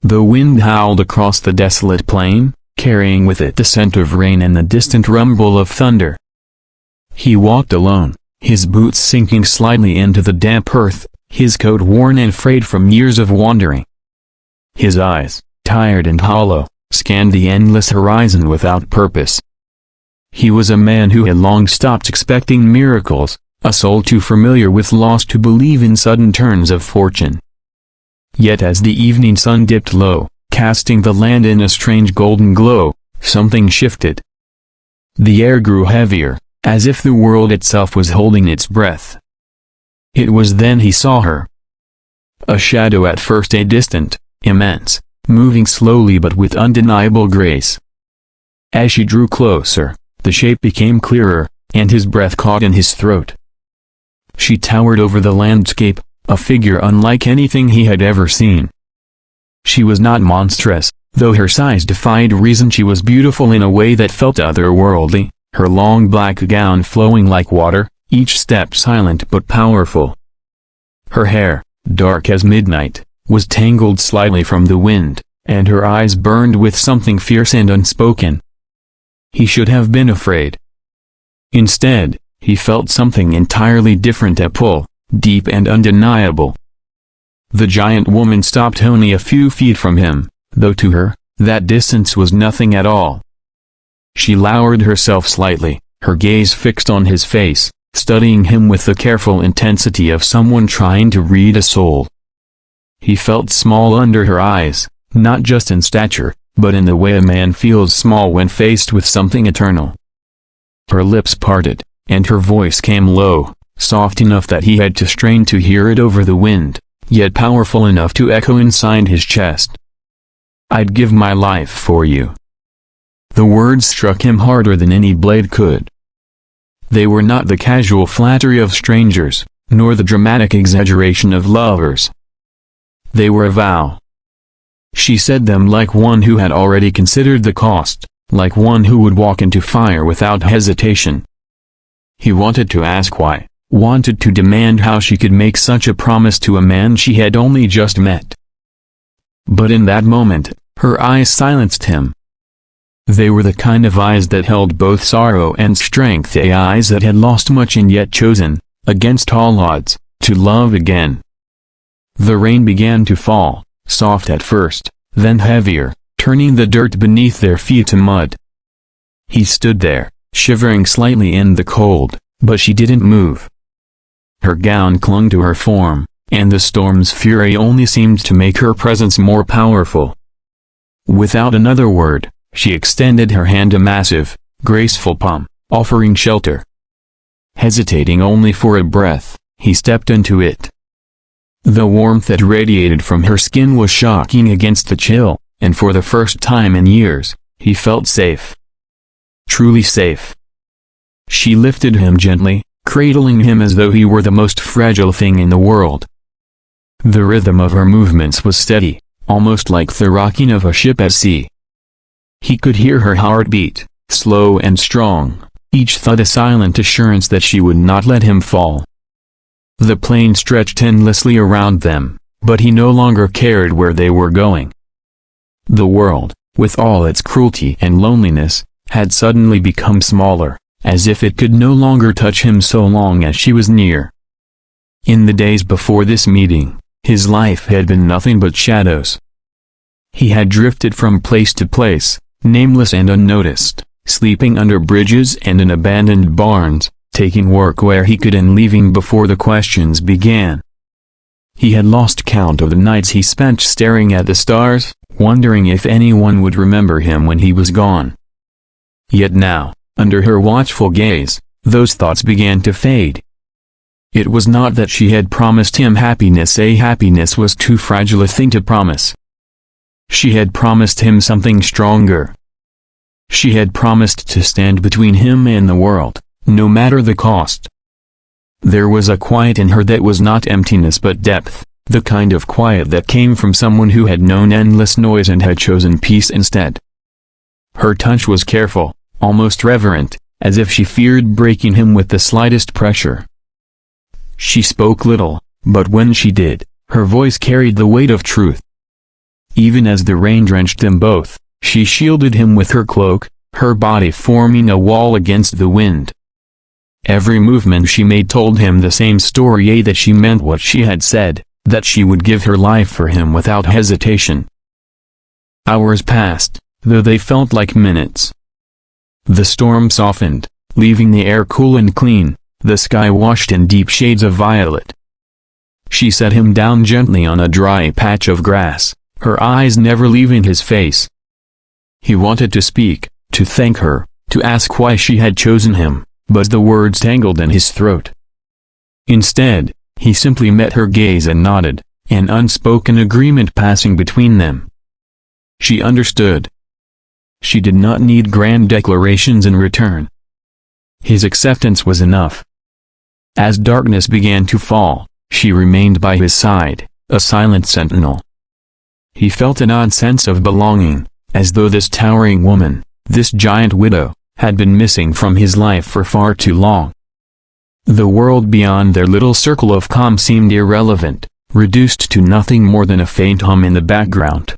The wind howled across the desolate plain, carrying with it the scent of rain and the distant rumble of thunder. He walked alone, his boots sinking slightly into the damp earth, his coat worn and frayed from years of wandering. His eyes, tired and hollow, scanned the endless horizon without purpose. He was a man who had long stopped expecting miracles, a soul too familiar with loss to believe in sudden turns of fortune. Yet as the evening sun dipped low, casting the land in a strange golden glow, something shifted. The air grew heavier, as if the world itself was holding its breath. It was then he saw her. A shadow at first, a distant, immense, moving slowly but with undeniable grace. As she drew closer, the shape became clearer, and his breath caught in his throat. She towered over the landscape, a figure unlike anything he had ever seen. She was not monstrous, though her size defied reason. She was beautiful in a way that felt otherworldly, her long black gown flowing like water, each step silent but powerful. Her hair, dark as midnight, was tangled slightly from the wind, and her eyes burned with something fierce and unspoken. He should have been afraid. Instead, he felt something entirely different, a pull, deep and undeniable. The giant woman stopped only a few feet from him, though to her, that distance was nothing at all. She lowered herself slightly, her gaze fixed on his face, studying him with the careful intensity of someone trying to read a soul. He felt small under her eyes, not just in stature, but in the way a man feels small when faced with something eternal. Her lips parted, and her voice came low, soft enough that he had to strain to hear it over the wind, yet powerful enough to echo inside his chest. "I'd give my life for you." The words struck him harder than any blade could. They were not the casual flattery of strangers, nor the dramatic exaggeration of lovers. They were a vow. She said them like one who had already considered the cost, like one who would walk into fire without hesitation. He wanted to ask why, wanted to demand how she could make such a promise to a man she had only just met. But in that moment, her eyes silenced him. They were the kind of eyes that held both sorrow and strength, the eyes that had lost much and yet chosen, against all odds, to love again. The rain began to fall, soft at first, then heavier, turning the dirt beneath their feet to mud. He stood there, shivering slightly in the cold, but she didn't move. Her gown clung to her form, and the storm's fury only seemed to make her presence more powerful. Without another word, she extended her hand, a massive, graceful palm, offering shelter. Hesitating only for a breath, he stepped into it. The warmth that radiated from her skin was shocking against the chill, and for the first time in years, he felt safe. Truly safe. She lifted him gently, cradling him as though he were the most fragile thing in the world. The rhythm of her movements was steady, almost like the rocking of a ship at sea. He could hear her heart beat, slow and strong, each thud a silent assurance that she would not let him fall. The plain stretched endlessly around them, but he no longer cared where they were going. The world, with all its cruelty and loneliness, had suddenly become smaller, as if it could no longer touch him so long as she was near. In the days before this meeting, his life had been nothing but shadows. He had drifted from place to place, nameless and unnoticed, sleeping under bridges and in abandoned barns, taking work where he could and leaving before the questions began. He had lost count of the nights he spent staring at the stars, wondering if anyone would remember him when he was gone. Yet now, under her watchful gaze, those thoughts began to fade. It was not that she had promised him happiness. A happiness was too fragile a thing to promise. She had promised him something stronger. She had promised to stand between him and the world, no matter the cost. There was a quiet in her that was not emptiness but depth, the kind of quiet that came from someone who had known endless noise and had chosen peace instead. Her touch was careful, almost reverent, as if she feared breaking him with the slightest pressure. She spoke little, but when she did, her voice carried the weight of truth. Even as the rain drenched them both, she shielded him with her cloak, her body forming a wall against the wind. Every movement she made told him the same story, that she meant what she had said, that she would give her life for him without hesitation. Hours passed, though they felt like minutes. The storm softened, leaving the air cool and clean, the sky washed in deep shades of violet. She set him down gently on a dry patch of grass, her eyes never leaving his face. He wanted to speak, to thank her, to ask why she had chosen him, but the words tangled in his throat. Instead, he simply met her gaze and nodded, an unspoken agreement passing between them. She understood. She did not need grand declarations in return. His acceptance was enough. As darkness began to fall, she remained by his side, a silent sentinel. He felt an odd sense of belonging, as though this towering woman, this giant widow, had been missing from his life for far too long. The world beyond their little circle of calm seemed irrelevant, reduced to nothing more than a faint hum in the background.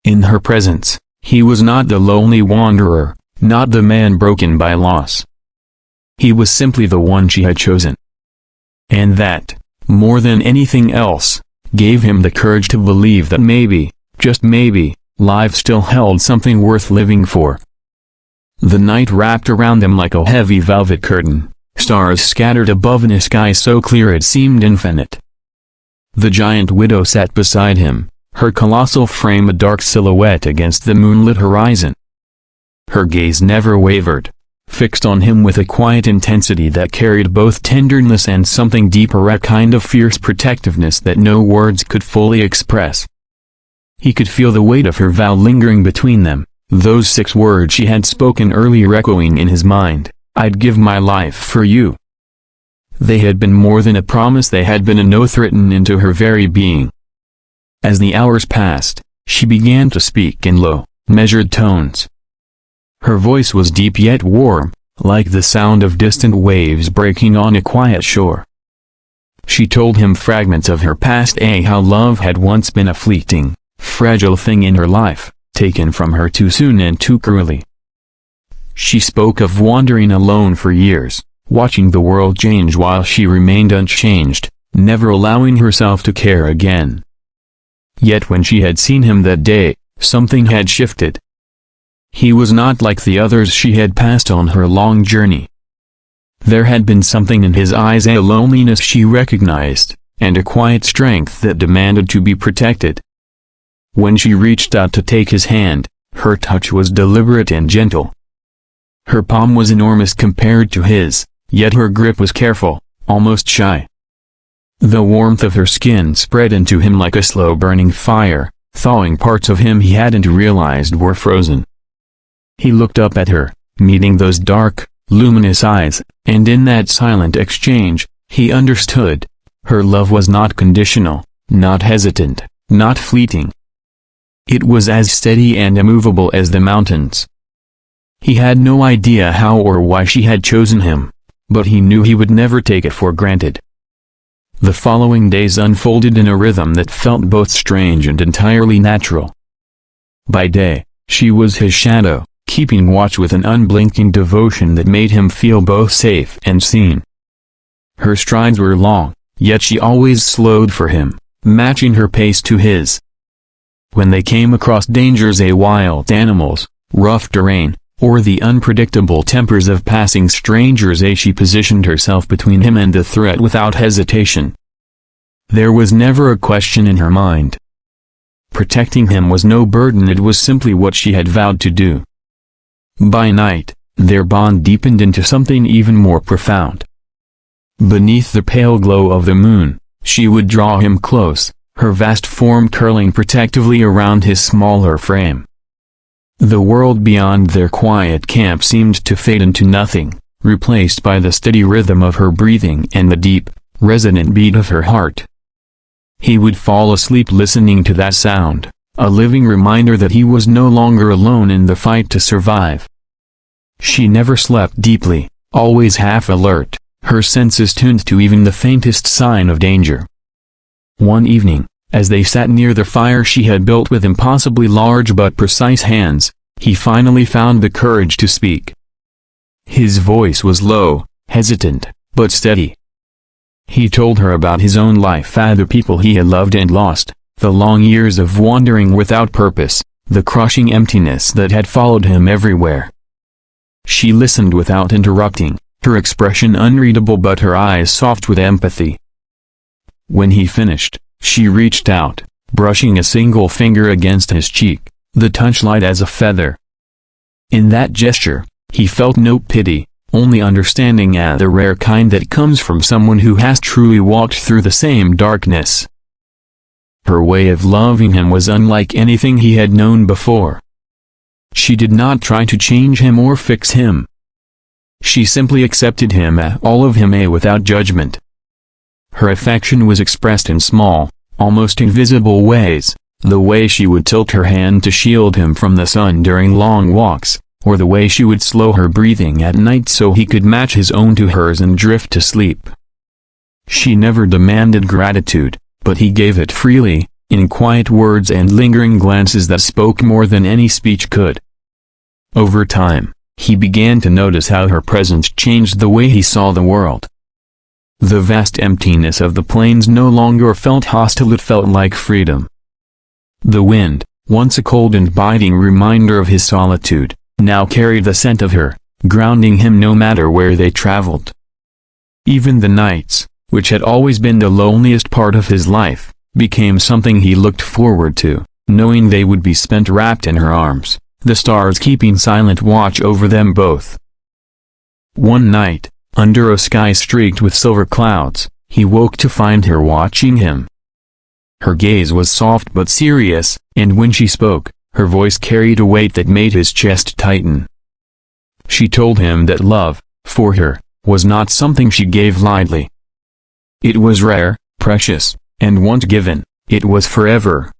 In her presence, he was not the lonely wanderer, not the man broken by loss. He was simply the one she had chosen. And that, more than anything else, gave him the courage to believe that maybe, just maybe, life still held something worth living for. The night wrapped around them like a heavy velvet curtain, stars scattered above in a sky so clear it seemed infinite. The giant widow sat beside him, her colossal frame a dark silhouette against the moonlit horizon. Her gaze never wavered, fixed on him with a quiet intensity that carried both tenderness and something deeper, a kind of fierce protectiveness that no words could fully express. He could feel the weight of her vow lingering between them, those 6 words she had spoken earlier echoing in his mind, "I'd give my life for you." They had been more than a promise, they had been an oath written into her very being. As the hours passed, she began to speak in low, measured tones. Her voice was deep yet warm, like the sound of distant waves breaking on a quiet shore. She told him fragments of her past, how love had once been a fleeting, fragile thing in her life, taken from her too soon and too cruelly. She spoke of wandering alone for years, watching the world change while she remained unchanged, never allowing herself to care again. Yet when she had seen him that day, something had shifted. He was not like the others she had passed on her long journey. There had been something in his eyes, a loneliness she recognized, and a quiet strength that demanded to be protected. When she reached out to take his hand, her touch was deliberate and gentle. Her palm was enormous compared to his, yet her grip was careful, almost shy. The warmth of her skin spread into him like a slow-burning fire, thawing parts of him he hadn't realized were frozen. He looked up at her, meeting those dark, luminous eyes, and in that silent exchange, he understood. Her love was not conditional, not hesitant, not fleeting. It was as steady and immovable as the mountains. He had no idea how or why she had chosen him, but he knew he would never take it for granted. The following days unfolded in a rhythm that felt both strange and entirely natural. By day, she was his shadow, keeping watch with an unblinking devotion that made him feel both safe and seen. Her strides were long, yet she always slowed for him, matching her pace to his. When they came across dangers, wild animals, rough terrain, or the unpredictable tempers of passing strangers, she positioned herself between him and the threat without hesitation. There was never a question in her mind. Protecting him was no burden, it was simply what she had vowed to do. By night, their bond deepened into something even more profound. Beneath the pale glow of the moon, she would draw him close, her vast form curling protectively around his smaller frame. The world beyond their quiet camp seemed to fade into nothing, replaced by the steady rhythm of her breathing and the deep, resonant beat of her heart. He would fall asleep listening to that sound, a living reminder that he was no longer alone in the fight to survive. She never slept deeply, always half alert, her senses tuned to even the faintest sign of danger. One evening, As they sat near the fire she had built with impossibly large but precise hands, he finally found the courage to speak. His voice was low, hesitant, but steady. He told her about his own life and the people he had loved and lost, the long years of wandering without purpose, the crushing emptiness that had followed him everywhere. She listened without interrupting, her expression unreadable but her eyes soft with empathy. When he finished, she reached out, brushing a single finger against his cheek, the touch light as a feather. In that gesture, he felt no pity, only understanding, and the rare kind that comes from someone who has truly walked through the same darkness. Her way of loving him was unlike anything he had known before. She did not try to change him or fix him. She simply accepted him, all of him, without judgment. Her affection was expressed in small, almost invisible ways, the way she would tilt her hand to shield him from the sun during long walks, or the way she would slow her breathing at night so he could match his own to hers and drift to sleep. She never demanded gratitude, but he gave it freely, in quiet words and lingering glances that spoke more than any speech could. Over time, he began to notice how her presence changed the way he saw the world. The vast emptiness of the plains no longer felt hostile, it felt like freedom. The wind, once a cold and biting reminder of his solitude, now carried the scent of her, grounding him no matter where they traveled. Even the nights, which had always been the loneliest part of his life, became something he looked forward to, knowing they would be spent wrapped in her arms, the stars keeping silent watch over them both. One night, under a sky streaked with silver clouds, he woke to find her watching him. Her gaze was soft but serious, and when she spoke, her voice carried a weight that made his chest tighten. She told him that love, for her, was not something she gave lightly. It was rare, precious, and once given, it was forever.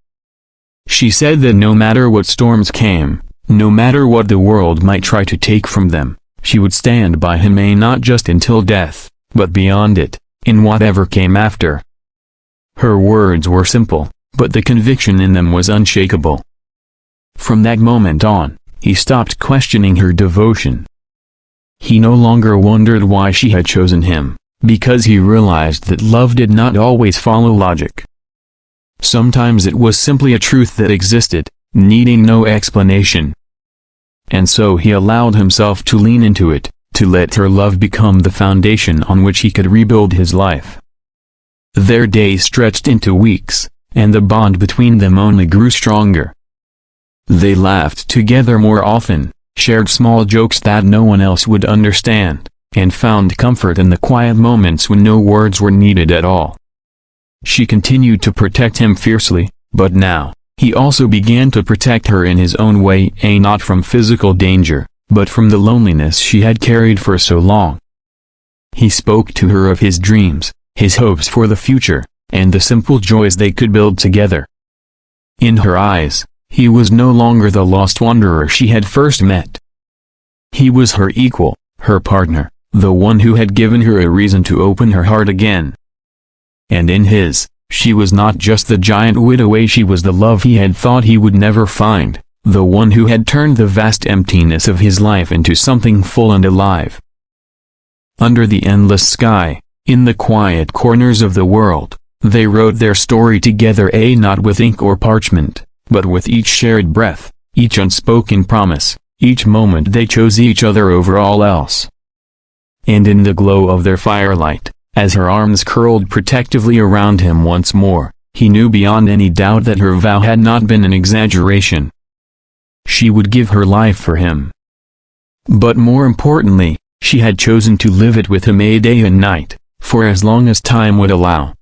She said that no matter what storms came, no matter what the world might try to take from them, she would stand by him, not just until death, but beyond it, in whatever came after. Her words were simple, but the conviction in them was unshakable. From that moment on, he stopped questioning her devotion. He no longer wondered why she had chosen him, because he realized that love did not always follow logic. Sometimes it was simply a truth that existed, needing no explanation. And so he allowed himself to lean into it, to let her love become the foundation on which he could rebuild his life. Their days stretched into weeks, and the bond between them only grew stronger. They laughed together more often, shared small jokes that no one else would understand, and found comfort in the quiet moments when no words were needed at all. She continued to protect him fiercely, but now, he also began to protect her in his own way, not from physical danger, but from the loneliness she had carried for so long. He spoke to her of his dreams, his hopes for the future, and the simple joys they could build together. In her eyes, he was no longer the lost wanderer she had first met. He was her equal, her partner, the one who had given her a reason to open her heart again. And in his, she was not just the giant widow, she was the love he had thought he would never find, the one who had turned the vast emptiness of his life into something full and alive. Under the endless sky, in the quiet corners of the world, they wrote their story together, not with ink or parchment, but with each shared breath, each unspoken promise, each moment they chose each other over all else. And in the glow of their firelight, as her arms curled protectively around him once more, he knew beyond any doubt that her vow had not been an exaggeration. She would give her life for him. But more importantly, she had chosen to live it with him day and night, for as long as time would allow.